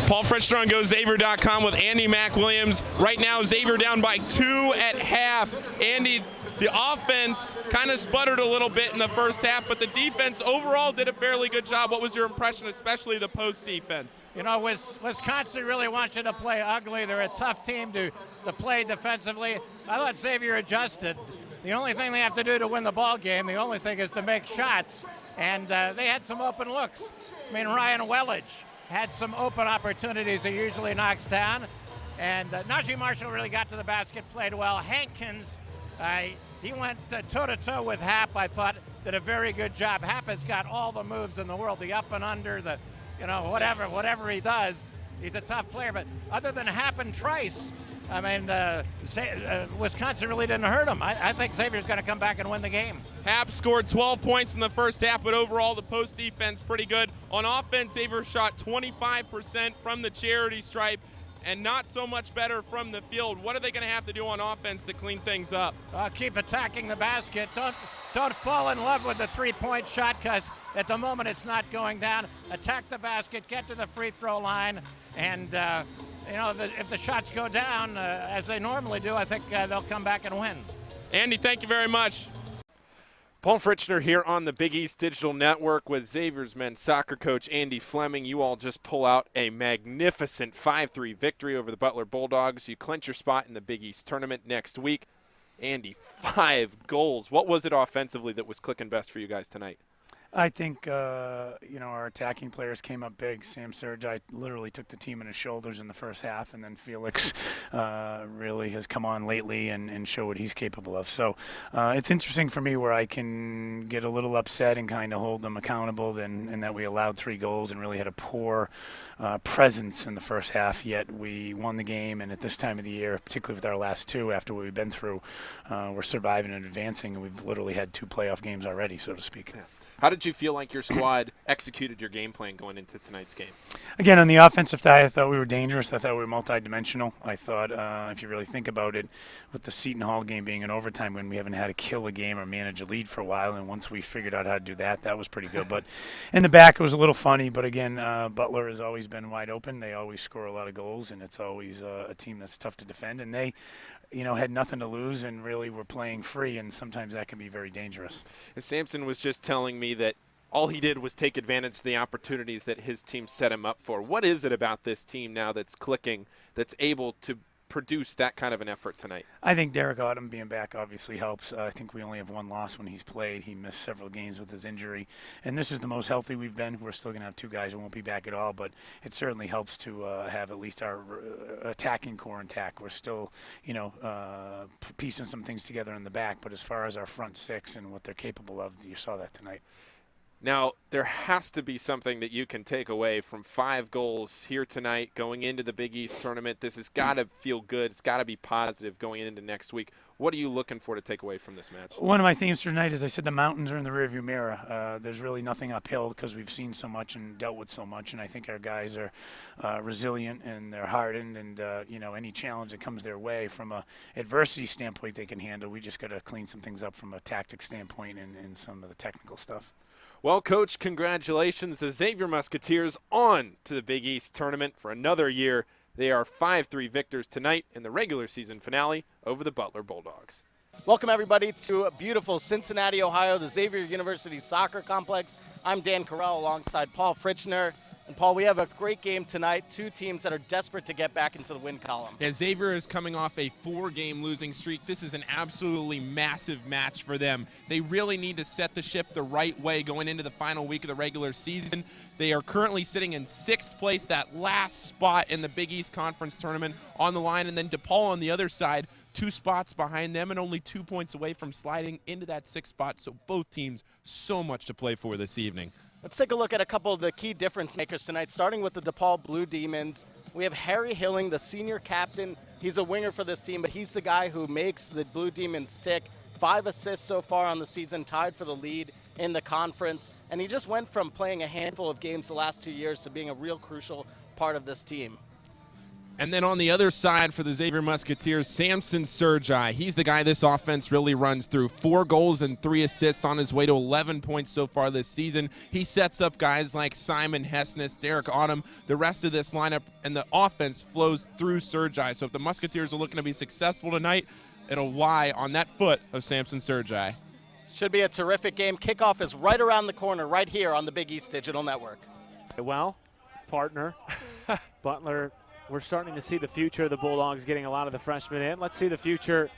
Paul Fritschner on GoXavier.com with Andy McWilliams. Right now, Xavier down by 2 at half. Andy, the offense kind of sputtered a little bit in the first half, but the defense overall did a fairly good job. What was your impression, especially the post defense? You know, Wisconsin really wants you to play ugly. They're a tough team to play defensively. I thought Xavier adjusted. The only thing they have to do to win the ball game, the only thing is to make shots, and they had some open looks. I mean, Ryan Welledge had some open opportunities he usually knocks down, and Najee Marshall really got to the basket, played well. Hankins, he went toe-to-toe with Happ, I thought, did a very good job. Happ has got all the moves in the world, the up and under, the, you know, whatever he does, he's a tough player. But other than Happ and Trice, I mean, Wisconsin really didn't hurt him. I think Xavier's going to come back and win the game. Happ scored 12 points in the first half, but overall the post defense pretty good. On offense, Xavier shot 25% from the charity stripe and not so much better from the field. What are they going to have to do on offense to clean things up? Keep attacking the basket. Don't fall in love with the three-point shot, because at the moment it's not going down. Attack the basket, get to the free throw line, and you know, if the shots go down, as they normally do, I think they'll come back and win. Andy, thank you very much. Paul Fritschner here on the Big East Digital Network with Xavier's men's soccer coach Andy Fleming. You all just pull out a magnificent 5-3 victory over the Butler Bulldogs. You clinch your spot in the Big East tournament next week. Andy, 5 goals. What was it offensively that was clicking best for you guys tonight? I think, you know, our attacking players came up big. Sam Sergi literally took the team in his shoulders in the first half, and then Felix really has come on lately and show what he's capable of. So it's interesting for me where I can get a little upset and kind of hold them accountable and that we allowed 3 goals and really had a poor presence in the first half, yet we won the game. And at this time of the year, particularly with our last 2 after what we've been through, we're surviving and advancing, and we've literally had 2 playoff games already, so to speak. Yeah. How did you feel like your squad executed your game plan going into tonight's game? Again, on the offensive side, I thought we were dangerous. I thought we were multidimensional. I thought, if you really think about it, with the Seton Hall game being an overtime win, we haven't had to kill a game or manage a lead for a while, and once we figured out how to do that, that was pretty good. But in the back, it was a little funny. But again, Butler has always been wide open. They always score a lot of goals, and it's always a team that's tough to defend. And they, you know, had nothing to lose and really were playing free, and sometimes that can be very dangerous. And Sampson was just telling me that all he did was take advantage of the opportunities that his team set him up for. What is it about this team now that's clicking, that's able to produce that kind of an effort tonight? I think Derek Autumn being back obviously helps. I think we only have 1 loss when he's played. He missed several games with his injury. And this is the most healthy we've been. We're still going to have 2 guys who won't be back at all, but it certainly helps to have at least our attacking core intact. We're still, you know, piecing some things together in the back, but as far as our front 6 and what they're capable of, you saw that tonight. Now, there has to be something that you can take away from 5 goals here tonight going into the Big East tournament. This has got to feel good. It's got to be positive going into next week. What are you looking for to take away from this match? One of my themes for tonight is I said the mountains are in the rearview mirror. There's really nothing uphill because we've seen so much and dealt with so much, and I think our guys are resilient and they're hardened, and you know, any challenge that comes their way from a adversity standpoint they can handle. We just got to clean some things up from a tactic standpoint and some of the technical stuff. Well, Coach, congratulations. The Xavier Musketeers on to the Big East tournament for another year. They are 5-3 victors tonight in the regular season finale over the Butler Bulldogs. Welcome, everybody, to beautiful Cincinnati, Ohio, the Xavier University Soccer Complex. I'm Dan Carell alongside Paul Fritschner. And, Paul, we have a great game tonight. 2 teams that are desperate to get back into the win column. Yeah, Xavier is coming off a 4-game losing streak. This is an absolutely massive match for them. They really need to set the ship the right way going into the final week of the regular season. They are currently sitting in 6th place, that last spot in the Big East Conference tournament on the line. And then DePaul on the other side, 2 spots behind them and only 2 points away from sliding into that 6th spot. So both teams so much to play for this evening. Let's take a look at a couple of the key difference makers tonight, starting with the DePaul Blue Demons. We have Harry Hilling, the senior captain. He's a winger for this team, but he's the guy who makes the Blue Demons tick. 5 assists so far on the season, tied for the lead in the conference. And he just went from playing a handful of games the last 2 years to being a real crucial part of this team. And then on the other side for the Xavier Musketeers, Samson Sergi. He's the guy this offense really runs through. 4 goals and 3 assists on his way to 11 points so far this season. He sets up guys like Simon Hessness, Derek Autumn, the rest of this lineup, and the offense flows through Sergi. So if the Musketeers are looking to be successful tonight, it'll lie on that foot of Samson Sergi. Should be a terrific game. Kickoff is right around the corner, right here on the Big East Digital Network. Well, partner, Butler, we're starting to see the future of the Bulldogs getting a lot of the freshmen in. Let's see the future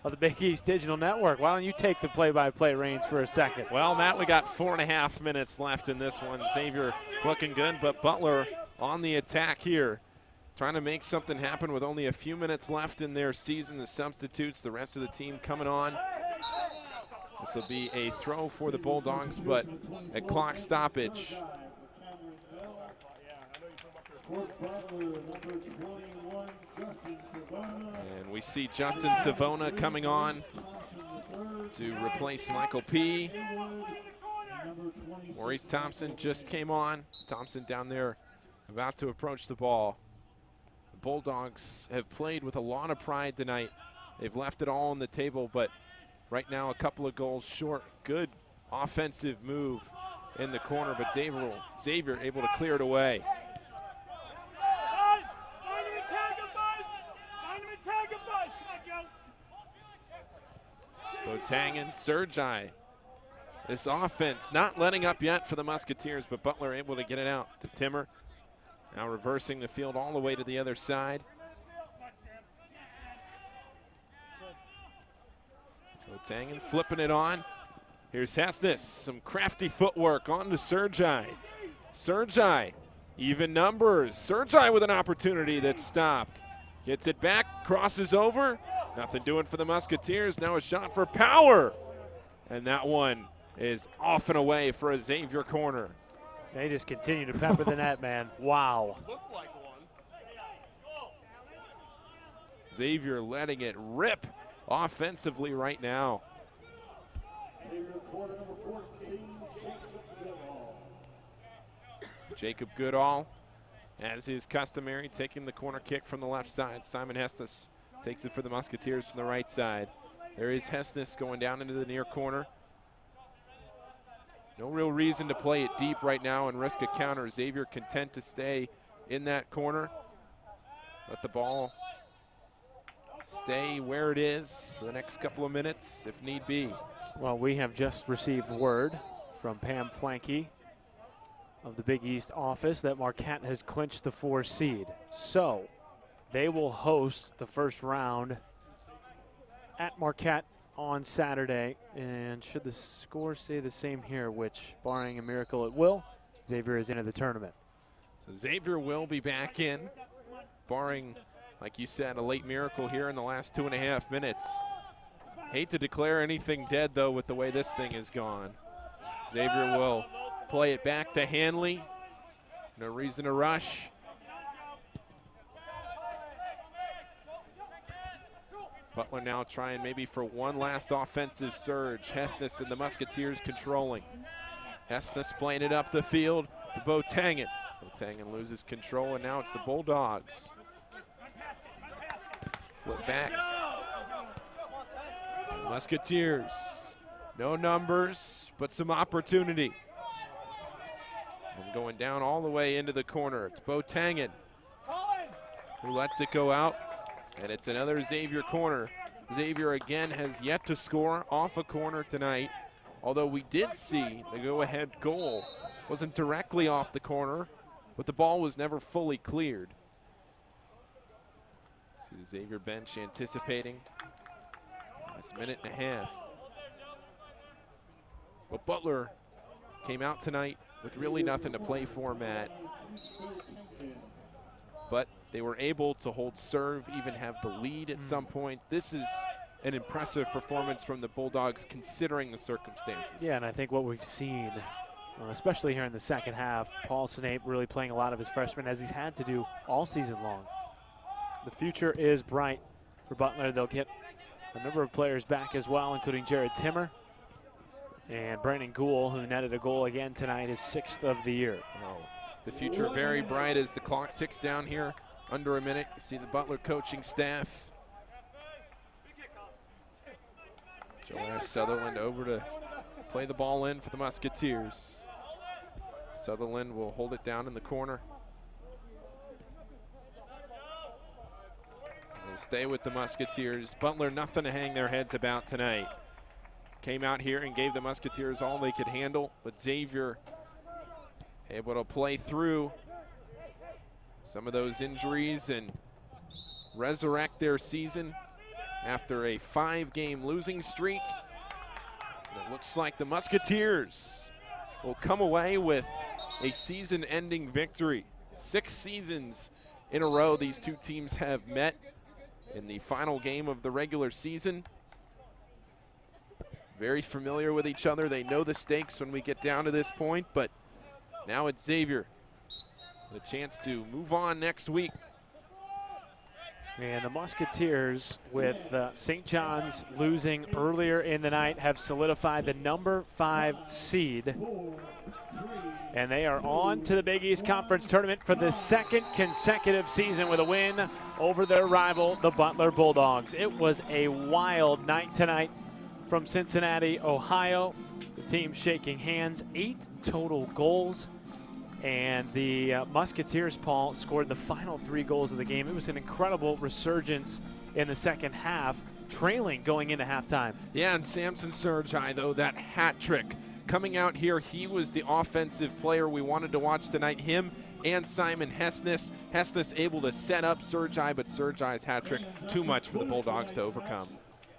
of the Big East Digital Network. Why don't you take the play-by-play reins for a second? Well, Matt, we got 4.5 minutes left in this one. Xavier looking good, but Butler on the attack here, trying to make something happen with only a few minutes left in their season. The substitutes, the rest of the team coming on. This will be a throw for the Bulldogs, but a clock stoppage. And we see Justin Savona coming on to replace Michael P. Maurice Thompson just came on. Thompson down there about to approach the ball. The Bulldogs have played with a lot of pride tonight. They've left it all on the table, but right now a couple of goals short. Good offensive move in the corner, but Xavier able to clear it away. Botangan, Sergi. This offense not letting up yet for the Musketeers, but Butler able to get it out to Timmer. Now reversing the field all the way to the other side. Botangan flipping it on. Here's Hessness, some crafty footwork on to Sergi. Sergi, even numbers. Sergi with an opportunity that's stopped. Gets it back, crosses over. Nothing doing for the Musketeers. Now a shot for power. And that one is off and away for a Xavier corner. They just continue to pepper the net, man. Wow. Xavier letting it rip offensively right now. Jacob Goodall, as is customary, taking the corner kick from the left side. Simon Hessness takes it for the Musketeers from the right side. There is Hessness going down into the near corner. No real reason to play it deep right now and risk a counter. Xavier content to stay in that corner. Let the ball stay where it is for the next couple of minutes if need be. Well, we have just received word from Pam Flanke of the Big East office that Marquette has clinched the 4 seed. So they will host the first round at Marquette on Saturday. And should the score stay the same here, which barring a miracle it will, Xavier is into the tournament. So Xavier will be back in, barring, like you said, a late miracle here in the last 2.5 minutes. Hate to declare anything dead, though, with the way this thing is gone. Xavier will play it back to Hanley. No reason to rush. Butler now trying maybe for one last offensive surge. Hessness and the Musketeers controlling. Hessness playing it up the field to Botangan. Botangan loses control, and now it's the Bulldogs. Flip back. Musketeers, no numbers, but some opportunity. And going down all the way into the corner, it's Botangan who lets it go out, and it's another Xavier corner. Xavier again has yet to score off a corner tonight, although we did see the go-ahead goal. Wasn't directly off the corner, but the ball was never fully cleared. See the Xavier bench anticipating. Last minute and a half. But Butler came out tonight with really nothing to play for, Matt. But they were able to hold serve, even have the lead at some point. This is an impressive performance from the Bulldogs considering the circumstances. Yeah, and I think what we've seen, especially here in the second half, Paul Snape really playing a lot of his freshmen as he's had to do all season long. The future is bright for Butler. They'll get a number of players back as well, including Jared Timmer and Brandon Gould, who netted a goal again tonight, his 6th of the year. Oh, the future very bright as the clock ticks down here under a minute. You see the Butler coaching staff. Joash Sutherland over to play the ball in for the Musketeers. Sutherland will hold it down in the corner. They'll stay with the Musketeers. Butler, nothing to hang their heads about tonight. Came out here and gave the Musketeers all they could handle, but Xavier able to play through some of those injuries and resurrect their season after a 5-game losing streak. And it looks like the Musketeers will come away with a season-ending victory. 6 seasons in a row these two teams have met in the final game of the regular season. Very familiar with each other. They know the stakes when we get down to this point, but now it's Xavier. The chance to move on next week. And the Musketeers, with St. John's losing earlier in the night, have solidified the number 5 seed. And they are on to the Big East Conference Tournament for the 2nd consecutive season with a win over their rival, the Butler Bulldogs. It was a wild night tonight from Cincinnati, Ohio. The team shaking hands, 8 total goals. And the Musketeers, Paul, scored the final 3 goals of the game. It was an incredible resurgence in the second half, trailing going into halftime. Yeah, and Samson Sergi, though, that hat trick. Coming out here, he was the offensive player we wanted to watch tonight. Him and Simon Hessness. Hessness able to set up Sergi, but Sergi's hat trick too much for the Bulldogs to overcome.